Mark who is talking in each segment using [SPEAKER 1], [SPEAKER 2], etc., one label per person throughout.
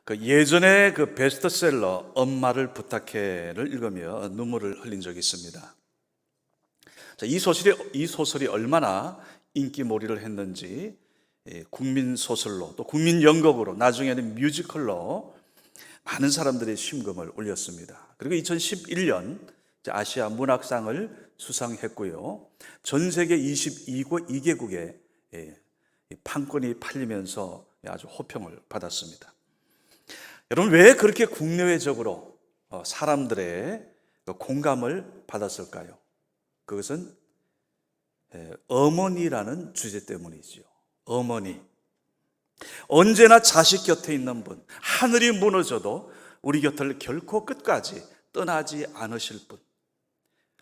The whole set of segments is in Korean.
[SPEAKER 1] 그 예전에 그 베스트셀러 엄마를 부탁해를 읽으며 눈물을 흘린 적이 있습니다. 자, 이 소설이 얼마나 인기몰이를 했는지 국민 소설로 또 국민 연극으로 나중에는 뮤지컬로 많은 사람들이 심금을 울렸습니다. 그리고 2011년 아시아 문학상을 수상했고요. 전 세계 22개국에 판권이 팔리면서 아주 호평을 받았습니다. 여러분, 왜 그렇게 국내외적으로 사람들의 공감을 받았을까요? 그것은 어머니라는 주제 때문이지요. 어머니. 언제나 자식 곁에 있는 분, 하늘이 무너져도 우리 곁을 결코 끝까지 떠나지 않으실 분,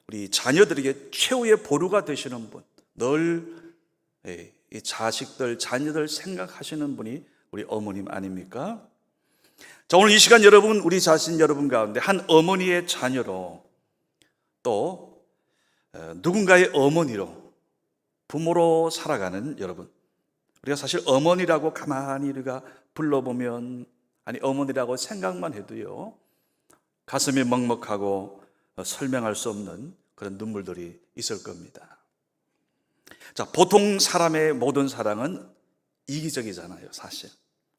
[SPEAKER 1] 우리 자녀들에게 최후의 보루가 되시는 분, 늘 이 자식들, 자녀들 생각하시는 분이 우리 어머님 아닙니까? 자, 오늘 이 시간 여러분, 우리 자신 여러분 가운데 한 어머니의 자녀로 또 누군가의 어머니로 부모로 살아가는 여러분, 우리가 사실 어머니라고 가만히 우리가 불러보면, 아니 어머니라고 생각만 해도요 가슴이 먹먹하고 설명할 수 없는 그런 눈물들이 있을 겁니다. 자, 보통 사람의 모든 사랑은 이기적이잖아요. 사실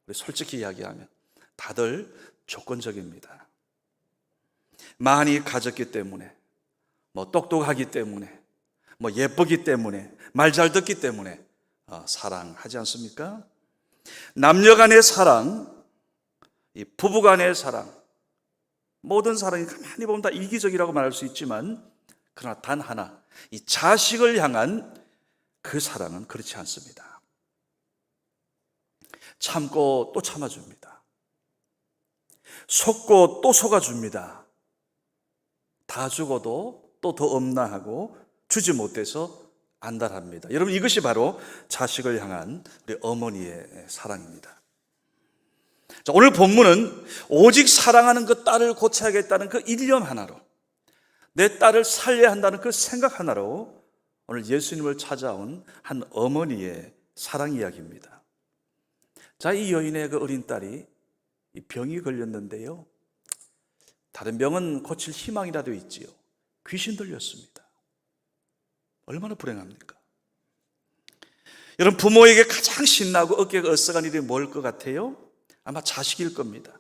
[SPEAKER 1] 우리 솔직히 이야기하면 다들 조건적입니다. 많이 가졌기 때문에, 똑똑하기 때문에, 예쁘기 때문에, 말 잘 듣기 때문에 사랑하지 않습니까? 남녀 간의 사랑, 이 부부 간의 사랑, 모든 사랑이 가만히 보면 다 이기적이라고 말할 수 있지만, 그러나 단 하나, 이 자식을 향한 그 사랑은 그렇지 않습니다. 참고 또 참아줍니다. 속고 또 속아줍니다. 다 주고도 또 더 없나 하고 주지 못해서 안달합니다. 여러분, 이것이 바로 자식을 향한 우리 어머니의 사랑입니다. 자, 오늘 본문은 오직 사랑하는 그 딸을 고쳐야겠다는 그 일념 하나로, 내 딸을 살려야 한다는 그 생각 하나로 오늘 예수님을 찾아온 한 어머니의 사랑 이야기입니다. 자, 이 여인의 그 어린 딸이 병이 걸렸는데요, 다른 병은 고칠 희망이라도 있지요. 귀신 들렸습니다. 얼마나 불행합니까? 여러분, 부모에게 가장 신나고 어깨가 으쓱한 일이 뭘 것 같아요? 아마 자식일 겁니다.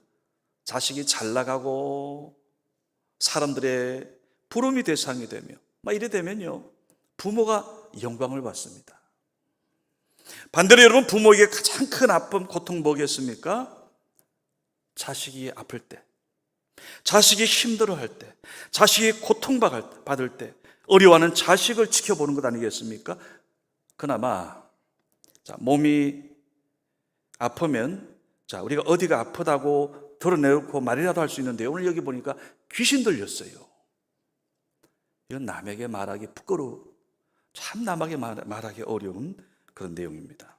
[SPEAKER 1] 자식이 잘 나가고 사람들의 부름이 대상이 되며 이래 되면요 부모가 영광을 받습니다. 반대로 여러분, 부모에게 가장 큰 아픔, 고통 뭐겠습니까? 자식이 아플 때, 자식이 힘들어할 때, 자식이 고통받을 때 어려워하는 자식을 지켜보는 것 아니겠습니까? 그나마 몸이 아프면 우리가 어디가 아프다고 드러내놓고 말이라도 할 수 있는데, 오늘 여기 보니까 귀신 들렸어요. 이건 남에게 말하기 부끄러워, 참 남에게 말하기 어려운 그런 내용입니다.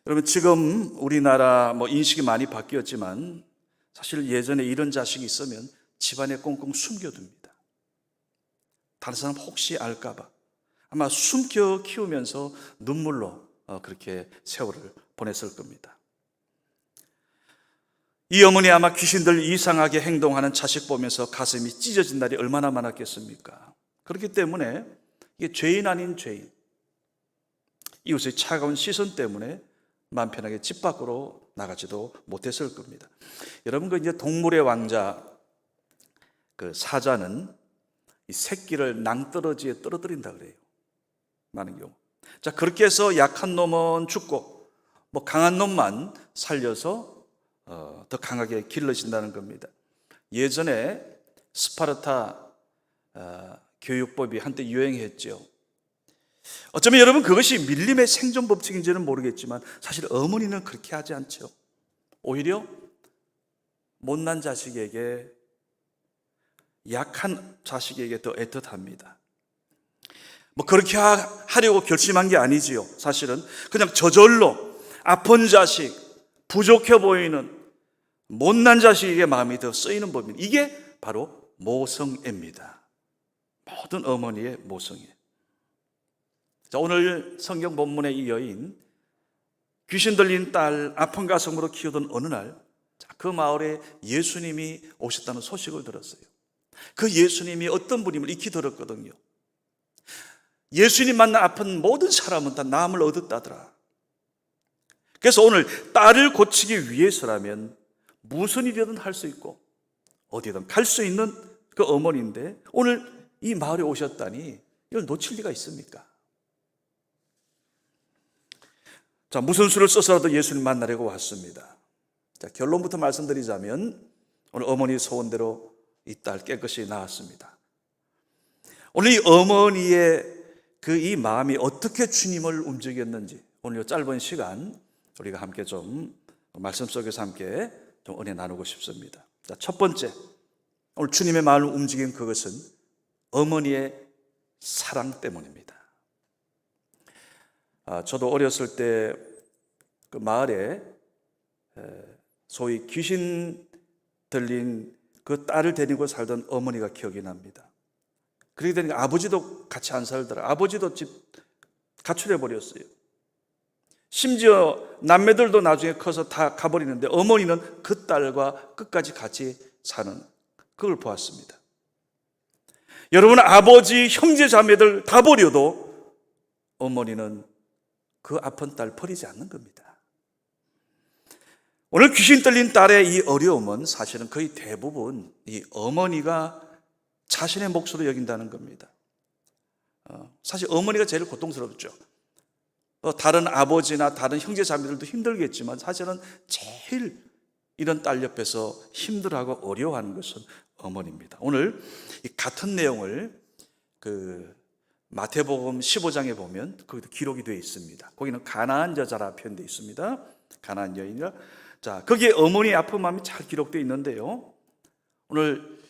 [SPEAKER 1] 여러분, 지금 우리나라 인식이 많이 바뀌었지만 사실 예전에 이런 자식이 있으면 집안에 꽁꽁 숨겨둡니다. 다른 사람 혹시 알까봐 아마 숨겨 키우면서 눈물로 그렇게 세월을 보냈을 겁니다. 이 어머니 아마 귀신들 이상하게 행동하는 자식 보면서 가슴이 찢어진 날이 얼마나 많았겠습니까? 그렇기 때문에 이게 죄인 아닌 죄인, 이웃의 차가운 시선 때문에 마음 편하게 집 밖으로 나가지도 못했을 겁니다. 여러분, 그 이제 동물의 왕자 그 사자는 이 새끼를 낭떠러지에 떨어뜨린다 그래요. 많은 경우. 자, 그렇게 해서 약한 놈은 죽고 강한 놈만 살려서 더 강하게 길러진다는 겁니다. 예전에 스파르타 교육법이 한때 유행했죠. 어쩌면 여러분 그것이 밀림의 생존 법칙인지는 모르겠지만 사실 어머니는 그렇게 하지 않죠. 오히려 못난 자식에게, 약한 자식에게 더 애틋합니다. 그렇게 하려고 결심한 게 아니지요. 사실은 그냥 저절로 아픈 자식, 부족해 보이는 못난 자식에게 마음이 더 쓰이는 법입니다. 이게 바로 모성애입니다. 모든 어머니의 모성애. 자, 오늘 성경 본문의 이 여인, 귀신 들린 딸 아픈 가슴으로 키우던 어느 날 그 마을에 예수님이 오셨다는 소식을 들었어요. 그 예수님이 어떤 분임을 익히 들었거든요. 예수님 만나 아픈 모든 사람은 다 나음을 얻었다더라. 그래서 오늘 딸을 고치기 위해서라면 무슨 일이든 할 수 있고 어디든 갈 수 있는 그 어머니인데 오늘 이 마을에 오셨다니 이걸 놓칠 리가 있습니까? 자, 무슨 수를 써서라도 예수님 만나려고 왔습니다. 자, 결론부터 말씀드리자면 오늘 어머니 소원대로 이 딸 깨끗이 나았습니다. 오늘 이 어머니의 이 마음이 어떻게 주님을 움직였는지 오늘 이 짧은 시간 우리가 함께 좀 말씀 속에서 함께 좀 은혜 나누고 싶습니다. 자, 첫 번째, 오늘 주님의 마음을 움직인 그것은 어머니의 사랑 때문입니다. 저도 어렸을 때 그 마을에 소위 귀신 들린 그 딸을 데리고 살던 어머니가 기억이 납니다. 그러게 되니까 아버지도 같이 안 살더라. 아버지도 집 가출해 버렸어요. 심지어 남매들도 나중에 커서 다 가버리는데 어머니는 그 딸과 끝까지 같이 사는 그걸 보았습니다. 여러분, 아버지, 형제, 자매들 다 버려도 어머니는 그 아픈 딸 버리지 않는 겁니다. 오늘 귀신 들린 딸의 이 어려움은 사실은 거의 대부분 이 어머니가 자신의 몫으로 여긴다는 겁니다. 사실 어머니가 제일 고통스럽죠. 다른 아버지나 다른 형제 자매들도 힘들겠지만 사실은 제일 이런 딸 옆에서 힘들어하고 어려워하는 것은 어머니입니다. 오늘 이 같은 내용을 마태복음 15장에 보면 거기도 기록이 되어 있습니다. 거기는 가나안 여자라 표현되어 있습니다. 가나안 여인이라. 자, 거기에 어머니의 아픈 마음이 잘 기록되어 있는데요. 오늘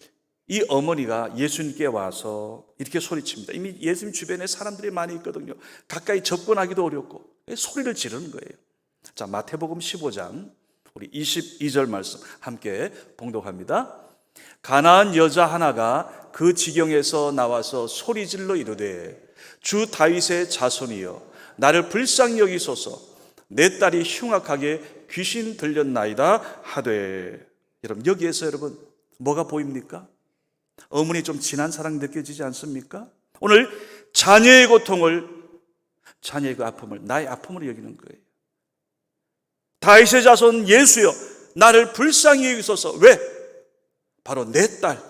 [SPEAKER 1] 이 어머니가 예수님께 와서 이렇게 소리칩니다. 이미 예수님 주변에 사람들이 많이 있거든요. 가까이 접근하기도 어렵고 소리를 지르는 거예요. 자, 마태복음 15장 우리 22절 말씀 함께 봉독합니다. 가나안 여자 하나가 그 지경에서 나와서 소리질러 이르되 주 다윗의 자손이여 나를 불쌍히 여기소서 내 딸이 흉악하게 귀신 들렸나이다 하되. 여러분, 여기에서 여러분 뭐가 보입니까? 어머니 좀 진한 사랑 느껴지지 않습니까? 오늘 자녀의 고통을, 자녀의 그 아픔을 나의 아픔으로 여기는 거예요. 다윗의 자손 예수여 나를 불쌍히 여기소서. 왜? 바로 내 딸,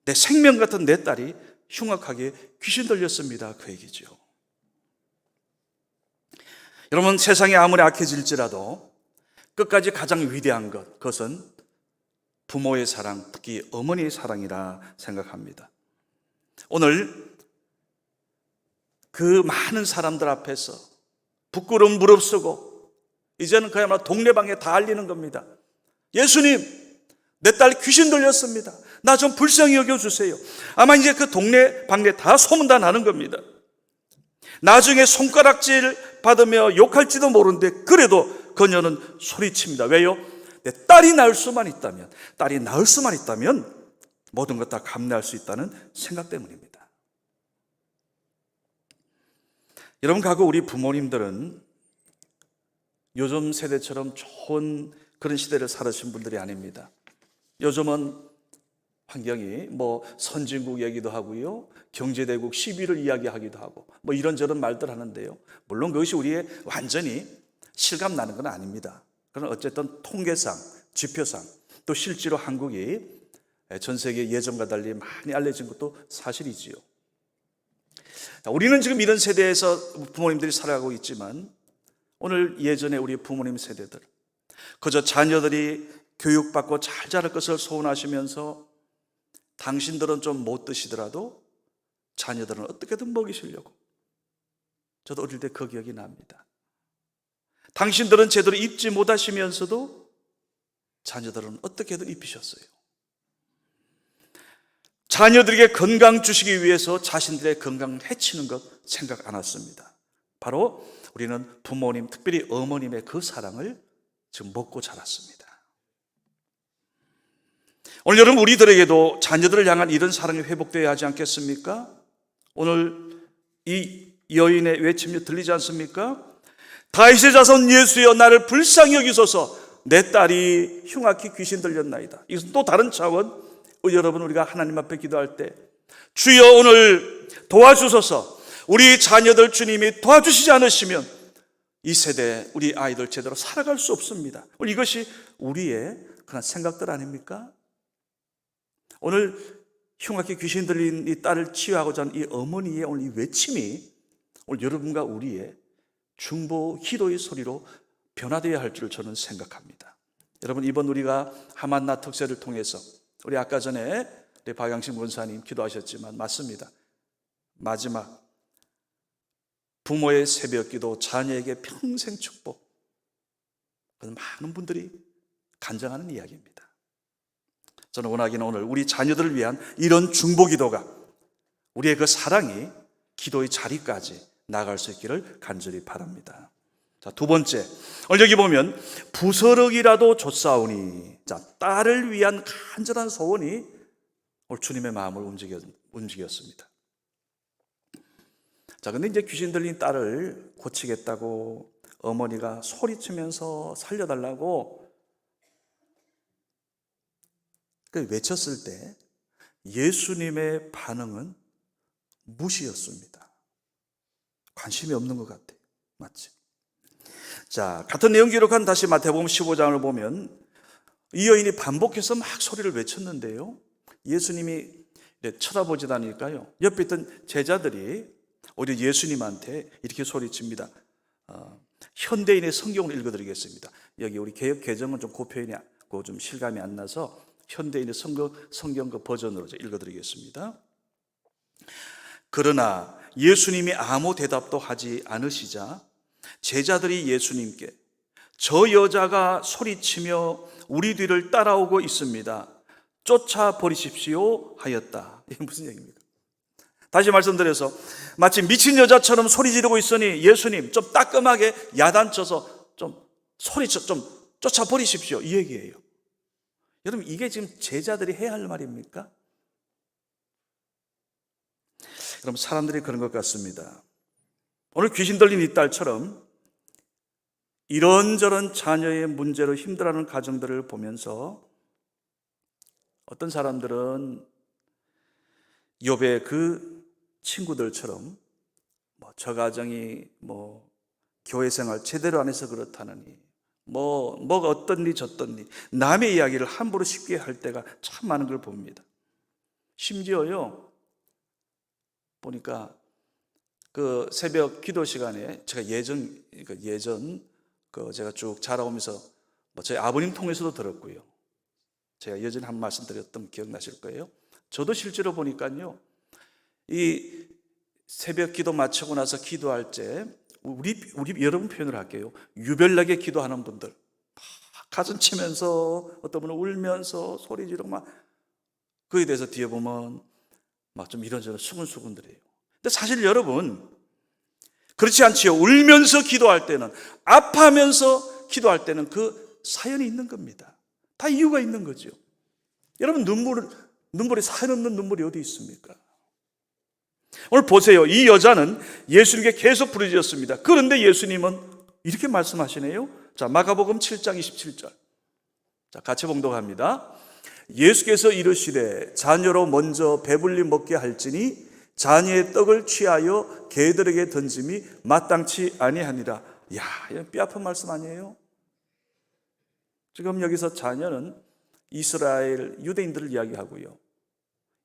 [SPEAKER 1] 내 생명 같은 내 딸이 흉악하게 귀신 들렸습니다. 그 얘기죠. 여러분, 세상이 아무리 악해질지라도 끝까지 가장 위대한 그것은 부모의 사랑, 특히 어머니의 사랑이라 생각합니다. 오늘 그 많은 사람들 앞에서 부끄러움 무릅쓰고 이제는 그야말로 동네방에 다 알리는 겁니다. 예수님, 내 딸 귀신 들렸습니다. 나 좀 불쌍히 여겨주세요. 아마 이제 그 동네 방네 다 소문 다 나는 겁니다. 나중에 손가락질 받으며 욕할지도 모르는데 그래도 그녀는 소리칩니다. 왜요? 내 딸이 나을 수만 있다면, 딸이 나을 수만 있다면 모든 것 다 감내할 수 있다는 생각 때문입니다. 여러분, 과거 우리 부모님들은 요즘 세대처럼 좋은 그런 시대를 살으신 분들이 아닙니다. 요즘은 환경이 선진국 얘기도 하고요, 경제대국 10위를 이야기하기도 하고 이런저런 말들 하는데요. 물론 그것이 우리의 완전히 실감 나는 건 아닙니다. 그러나 어쨌든 통계상, 지표상 또 실제로 한국이 전 세계 예전과 달리 많이 알려진 것도 사실이지요. 우리는 지금 이런 세대에서 부모님들이 살아가고 있지만 오늘 예전에 우리 부모님 세대들 그저 자녀들이 교육받고 잘 자랄 것을 소원하시면서 당신들은 좀 못 드시더라도 자녀들은 어떻게든 먹이시려고. 저도 어릴 때 그 기억이 납니다. 당신들은 제대로 입지 못하시면서도 자녀들은 어떻게든 입히셨어요. 자녀들에게 건강 주시기 위해서 자신들의 건강을 해치는 것 생각 안 했습니다. 바로 우리는 부모님, 특별히 어머님의 그 사랑을 지금 먹고 자랐습니다. 오늘 여러분, 우리들에게도 자녀들을 향한 이런 사랑이 회복되어야 하지 않겠습니까? 오늘 이 여인의 외침이 들리지 않습니까? 다윗의 자손 예수여 나를 불쌍히 여기소서. 내 딸이 흉악히 귀신 들렸나이다. 이것은 또 다른 차원. 여러분, 우리가 하나님 앞에 기도할 때 주여 오늘 도와주소서. 우리 자녀들 주님이 도와주시지 않으시면 이 세대 우리 아이들 제대로 살아갈 수 없습니다. 이것이 우리의 그런 생각들 아닙니까? 오늘 흉악히 귀신 들린 이 딸을 치유하고자 하는 이 어머니의 오늘 이 외침이 오늘 여러분과 우리의 중보 기도의 소리로 변화되어야 할 줄 저는 생각합니다. 여러분, 이번 우리가 하만나 특세를 통해서 우리 아까 전에 우리 박양신 권사님 기도하셨지만 맞습니다. 마지막 부모의 새벽기도, 자녀에게 평생 축복, 그건 많은 분들이 간증하는 이야기입니다. 저는 원하기는 오늘 우리 자녀들을 위한 이런 중보기도가 우리의 그 사랑이 기도의 자리까지 나갈 수 있기를 간절히 바랍니다. 자, 두 번째, 오늘 여기 보면 부스러기라도 줬사오니, 자, 딸을 위한 간절한 소원이 오늘 주님의 마음을 움직였습니다. 자, 근데 이제 귀신 들린 딸을 고치겠다고 어머니가 소리치면서 살려달라고 외쳤을 때 예수님의 반응은 무시였습니다. 관심이 없는 것 같아요. 맞지? 자, 같은 내용 기록한 다시 마태복음 15장을 보면 이 여인이 반복해서 막 소리를 외쳤는데요, 예수님이 쳐다보지도 않으니까요, 옆에 있던 제자들이 오히려 예수님한테 이렇게 소리칩니다. 현대인의 성경을 읽어드리겠습니다. 여기 우리 개역 개정은 좀 고표현이고 좀 실감이 안 나서 현대인의 성경 그 버전으로 읽어드리겠습니다. 그러나 예수님이 아무 대답도 하지 않으시자 제자들이 예수님께 저 여자가 소리치며 우리 뒤를 따라오고 있습니다. 쫓아버리십시오 하였다. 이게 무슨 얘기입니까? 다시 말씀드려서 마치 미친 여자처럼 소리 지르고 있으니 예수님 좀 따끔하게 야단쳐서 좀 소리쳐 좀 쫓아버리십시오, 이 얘기예요. 여러분, 이게 지금 제자들이 해야 할 말입니까? 여러분, 사람들이 그런 것 같습니다. 오늘 귀신 들린 이 딸처럼 이런저런 자녀의 문제로 힘들어하는 가정들을 보면서 어떤 사람들은 욥의 그 친구들처럼 저 가정이 교회 생활 제대로 안 해서 그렇다느니 뭐가 어떻니 저떻니 남의 이야기를 함부로 쉽게 할 때가 참 많은 걸 봅니다. 심지어요, 보니까 그 새벽 기도 시간에 제가 예전 제가 쭉 자라오면서 저희 아버님 통해서도 들었고요, 제가 예전에 한 말씀 드렸던 기억나실 거예요. 저도 실제로 보니까요, 이 새벽 기도 마치고 나서 기도할 때 우리 여러분 표현을 할게요. 유별나게 기도하는 분들, 막 가슴 치면서 어떤 분은 울면서 소리 지르고 막 그에 대해서 뒤에 보면 막 좀 이런저런 수근수근들이에요. 근데 사실 여러분 그렇지 않지요. 울면서 기도할 때는, 아파하면서 기도할 때는 그 사연이 있는 겁니다. 다 이유가 있는 거죠. 여러분, 눈물이 사연 없는 눈물이 어디 있습니까? 오늘 보세요. 이 여자는 예수님께 계속 부르짖었습니다. 그런데 예수님은 이렇게 말씀하시네요. 자, 마가복음 7장 27절. 자, 같이 봉독합니다. 예수께서 이르시되 자녀로 먼저 배불리 먹게 할지니 자녀의 떡을 취하여 개들에게 던짐이 마땅치 아니하니라. 이야, 이건 뼈아픈 말씀 아니에요? 지금 여기서 자녀는 이스라엘 유대인들을 이야기하고요,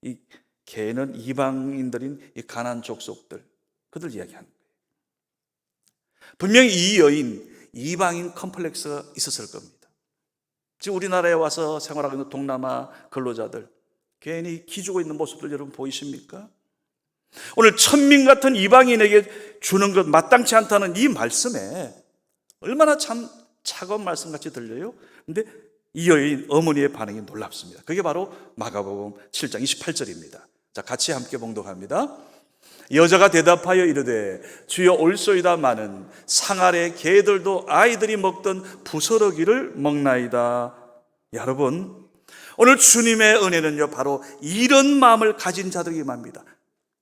[SPEAKER 1] 이 개는 이방인들인 이 가나안 족속들, 그들 이야기하는 거예요. 분명히 이 여인 이방인 컴플렉스가 있었을 겁니다. 지금 우리나라에 와서 생활하고 있는 동남아 근로자들 괜히 기죽어 있는 모습들 여러분 보이십니까? 오늘 천민 같은 이방인에게 주는 것 마땅치 않다는 이 말씀에 얼마나 참 차가운 말씀같이 들려요. 그런데 이 여인 어머니의 반응이 놀랍습니다. 그게 바로 마가복음 7장 28절입니다. 자, 같이 함께 봉독합니다. 여자가 대답하여 이르되 주여 올소이다마는 상 아래 개들도 아이들이 먹던 부스러기를 먹나이다. 여러분, 오늘 주님의 은혜는요 바로 이런 마음을 가진 자들에게 맙니다.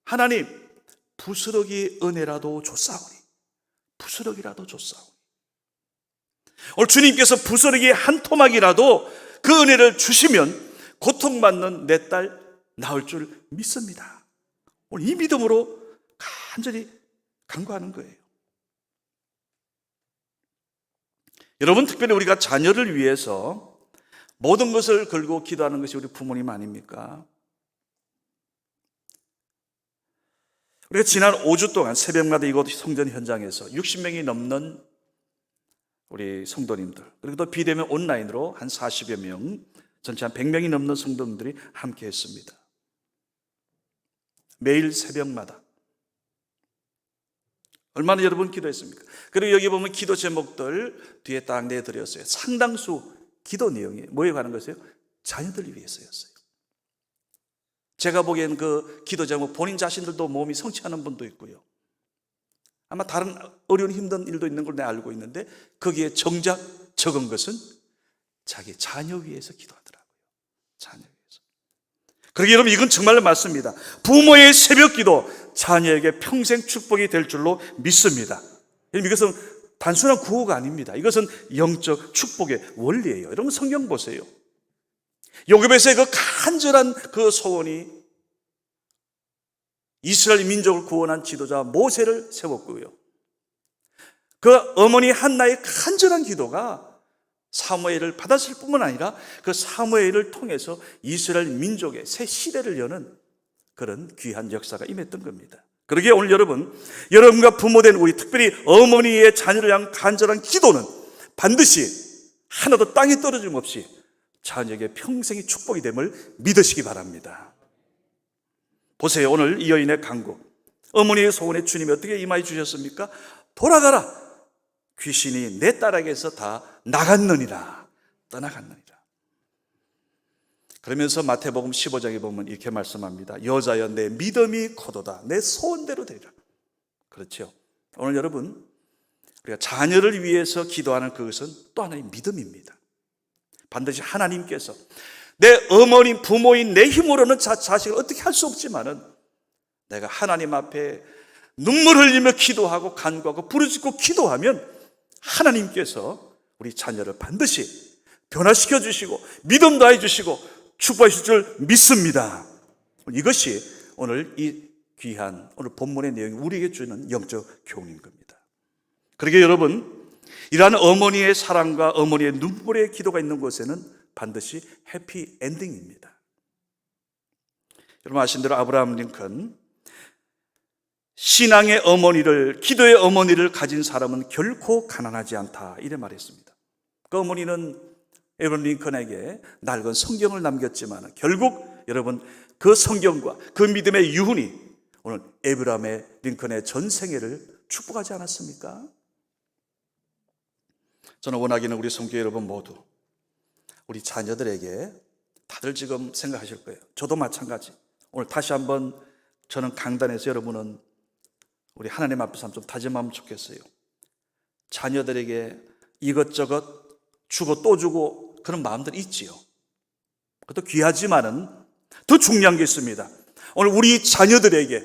[SPEAKER 1] 하나님, 부스러기 은혜라도 줬사오니, 부스러기라도 줬사오니. 오늘 주님께서 부스러기 한 토막이라도 그 은혜를 주시면 고통받는 내 딸 나을 줄 믿습니다. 오늘 이 믿음으로 간절히 간구하는 거예요. 여러분, 특별히 우리가 자녀를 위해서 모든 것을 걸고 기도하는 것이 우리 부모님 아닙니까? 우리가 지난 5주 동안 새벽마다 이곳 성전 현장에서 60명이 넘는 우리 성도님들, 그리고 또 비대면 온라인으로 한 40여 명, 전체 한 100명이 넘는 성도님들이 함께 했습니다. 매일 새벽마다. 얼마나 여러분 기도했습니까? 그리고 여기 보면 기도 제목들 뒤에 딱 내드렸어요. 상당수 기도 내용이 뭐에 관한 것이에요? 자녀들을 위해서였어요. 제가 보기엔 그 기도 제목 본인 자신들도 몸이 성취하는 분도 있고요. 아마 다른 어려운 힘든 일도 있는 걸 내가 알고 있는데 거기에 정작 적은 것은 자기 자녀 위해서 기도하더라고요. 자녀 위해서. 그러기에 여러분, 이건 정말로 맞습니다. 부모의 새벽 기도, 자녀에게 평생 축복이 될 줄로 믿습니다. 이것은 단순한 구호가 아닙니다. 이것은 영적 축복의 원리예요. 여러분, 성경 보세요. 요셉의 그 간절한 그 소원이 이스라엘 민족을 구원한 지도자 모세를 세웠고요. 그 어머니 한나의 간절한 기도가 사무엘을 받았을 뿐만 아니라 그 사무엘을 통해서 이스라엘 민족의 새 시대를 여는 그런 귀한 역사가 임했던 겁니다. 그러기에 오늘 여러분과 부모된 우리, 특별히 어머니의 자녀를 향한 간절한 기도는 반드시 하나도 땅에 떨어짐 없이 자녀에게 평생의 축복이 됨을 믿으시기 바랍니다. 보세요. 오늘 이 여인의 간구, 어머니의 소원에 주님이 어떻게 임하여 주셨습니까? 돌아가라, 귀신이 내 딸에게서 다 나갔느니라, 떠나갔느니라. 그러면서 마태복음 15장에 보면 이렇게 말씀합니다. 여자여, 내 믿음이 거도다, 내 소원대로 되리라. 그렇죠. 오늘 여러분, 우리가 자녀를 위해서 기도하는 그것은 또 하나의 믿음입니다. 반드시 하나님께서 내 어머니, 부모인 내 힘으로는 자식을 어떻게 할 수 없지만은 내가 하나님 앞에 눈물 흘리며 기도하고 간구하고 부르짖고 기도하면 하나님께서 우리 자녀를 반드시 변화시켜 주시고 믿음 더해 주시고 축복하실 줄 믿습니다. 이것이 오늘 이 귀한 오늘 본문의 내용이 우리에게 주는 영적 교훈인 겁니다. 그러게 여러분, 이러한 어머니의 사랑과 어머니의 눈물의 기도가 있는 곳에는 반드시 해피 엔딩입니다. 여러분 아신 대로 아브라함 링컨, 신앙의 어머니를, 기도의 어머니를 가진 사람은 결코 가난하지 않다, 이래 말했습니다. 그 어머니는 에브라함 링컨에게 낡은 성경을 남겼지만 결국 여러분 그 성경과 그 믿음의 유훈이 오늘 에브라함 링컨의 전 생애를 축복하지 않았습니까? 저는 원하기는 우리 성도 여러분 모두, 우리 자녀들에게, 다들 지금 생각하실 거예요. 저도 마찬가지. 오늘 다시 한번 저는 강단에서 여러분은 우리 하나님 앞에서 좀 다짐하면 좋겠어요. 자녀들에게 이것저것 주고 또 주고 그런 마음들이 있지요. 그것도 귀하지만은 더 중요한 게 있습니다. 오늘 우리 자녀들에게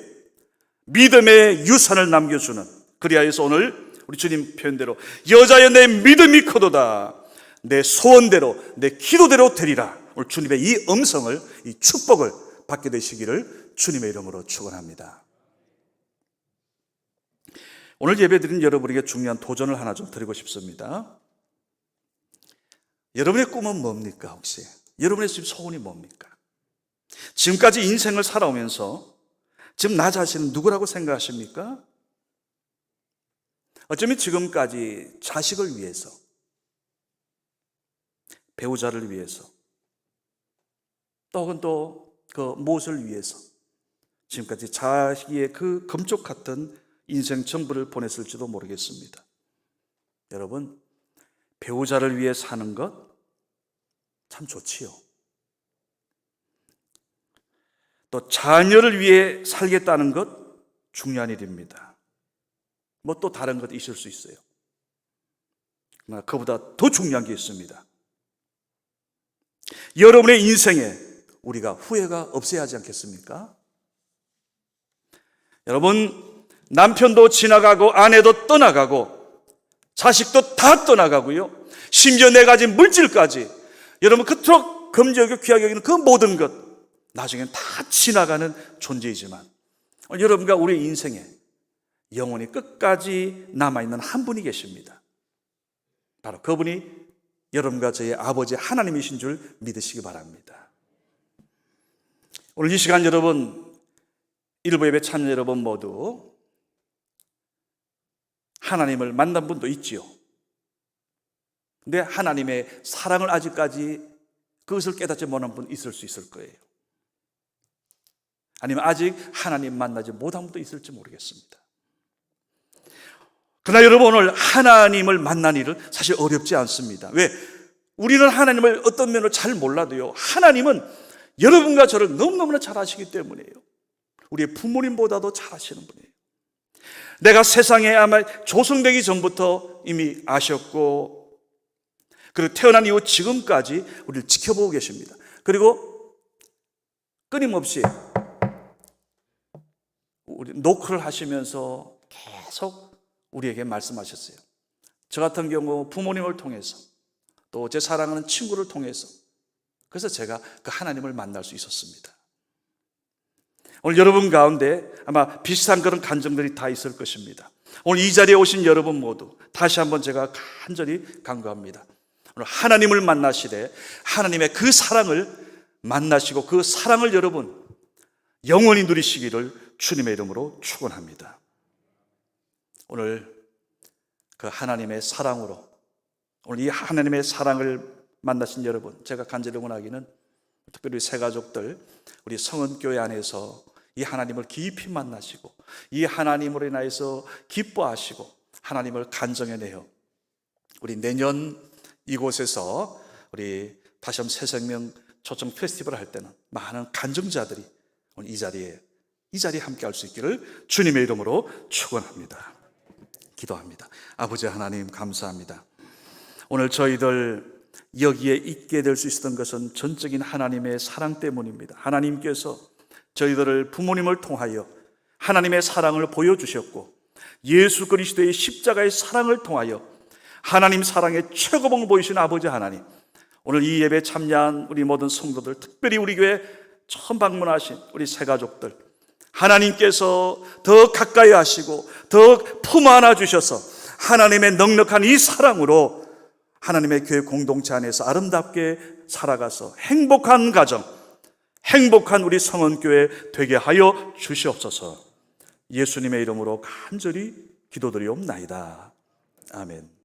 [SPEAKER 1] 믿음의 유산을 남겨주는, 그리하여 해서 오늘 우리 주님 표현대로 여자여, 내 믿음이 커도다, 내 소원대로 내 기도대로 되리라. 오늘 주님의 이 음성을, 이 축복을 받게 되시기를 주님의 이름으로 축원합니다. 오늘 예배드린 여러분에게 중요한 도전을 하나 좀 드리고 싶습니다. 여러분의 꿈은 뭡니까? 혹시 여러분의 지금 소원이 뭡니까? 지금까지 인생을 살아오면서 지금 나 자신은 누구라고 생각하십니까? 어쩌면 지금까지 자식을 위해서, 배우자를 위해서, 혹은 또 그 무엇을 위해서 지금까지 자기의 그 금쪽 같은 인생 전부를 보냈을지도 모르겠습니다. 여러분, 배우자를 위해 사는 것 참 좋지요. 또 자녀를 위해 살겠다는 것 중요한 일입니다. 뭐 또 다른 것 있을 수 있어요. 그러나 그보다 더 중요한 게 있습니다. 여러분의 인생에 우리가 후회가 없어야 하지 않겠습니까? 여러분, 남편도 지나가고 아내도 떠나가고 자식도 다 떠나가고요, 심지어 내 가진 물질까지, 여러분 그토록 금지 여기고 귀하게 여기는 그 모든 것, 나중엔 다 지나가는 존재이지만 여러분과 우리의 인생에 영원히 끝까지 남아있는 한 분이 계십니다. 바로 그분이 여러분과 저의 아버지 하나님이신 줄 믿으시기 바랍니다. 오늘 이 시간 여러분, 일부 예배 참여 여러분 모두 하나님을 만난 분도 있지요. 근데 하나님의 사랑을 아직까지 그것을 깨닫지 못한 분 있을 수 있을 거예요. 아니면 아직 하나님 만나지 못한 분도 있을지 모르겠습니다. 그러나 여러분, 오늘 하나님을 만난 일은 사실 어렵지 않습니다. 왜? 우리는 하나님을 어떤 면으로 잘 몰라도요, 하나님은 여러분과 저를 너무너무나 잘 아시기 때문이에요. 우리의 부모님보다도 잘 아시는 분이에요. 내가 세상에 아마 조성되기 전부터 이미 아셨고, 그리고 태어난 이후 지금까지 우리를 지켜보고 계십니다. 그리고 끊임없이 우리 노크를 하시면서 계속 우리에게 말씀하셨어요. 저 같은 경우 부모님을 통해서, 또 제 사랑하는 친구를 통해서, 그래서 제가 그 하나님을 만날 수 있었습니다. 오늘 여러분 가운데 아마 비슷한 그런 감정들이 다 있을 것입니다. 오늘 이 자리에 오신 여러분 모두 다시 한번 제가 간절히 간구합니다. 오늘 하나님을 만나시되 하나님의 그 사랑을 만나시고 그 사랑을 여러분 영원히 누리시기를 주님의 이름으로 축원합니다. 오늘 그 하나님의 사랑으로, 오늘 이 하나님의 사랑을 만나신 여러분, 제가 간절히 원하기는 특별히 새 가족들, 우리 성은교회 안에서 이 하나님을 깊이 만나시고 이 하나님으로 인하여서 기뻐하시고 하나님을 간증해내요. 우리 내년 이곳에서 우리 다시 한번 새 생명 초청 페스티벌을 할 때는 많은 간증자들이 오늘 이 자리에 함께 할 수 있기를 주님의 이름으로 축원합니다. 기도합니다. 아버지 하나님, 감사합니다. 오늘 저희들 여기에 있게 될 수 있었던 것은 전적인 하나님의 사랑 때문입니다. 하나님께서 저희들을 부모님을 통하여 하나님의 사랑을 보여주셨고, 예수 그리스도의 십자가의 사랑을 통하여 하나님 사랑의 최고봉을 보이신 아버지 하나님, 오늘 이 예배에 참여한 우리 모든 성도들, 특별히 우리 교회 처음 방문하신 우리 새가족들, 하나님께서 더 가까이 하시고 더 품 안아 주셔서 하나님의 넉넉한 이 사랑으로 하나님의 교회 공동체 안에서 아름답게 살아가서 행복한 가정, 행복한 우리 성원교회 되게 하여 주시옵소서. 예수님의 이름으로 간절히 기도드리옵나이다. 아멘.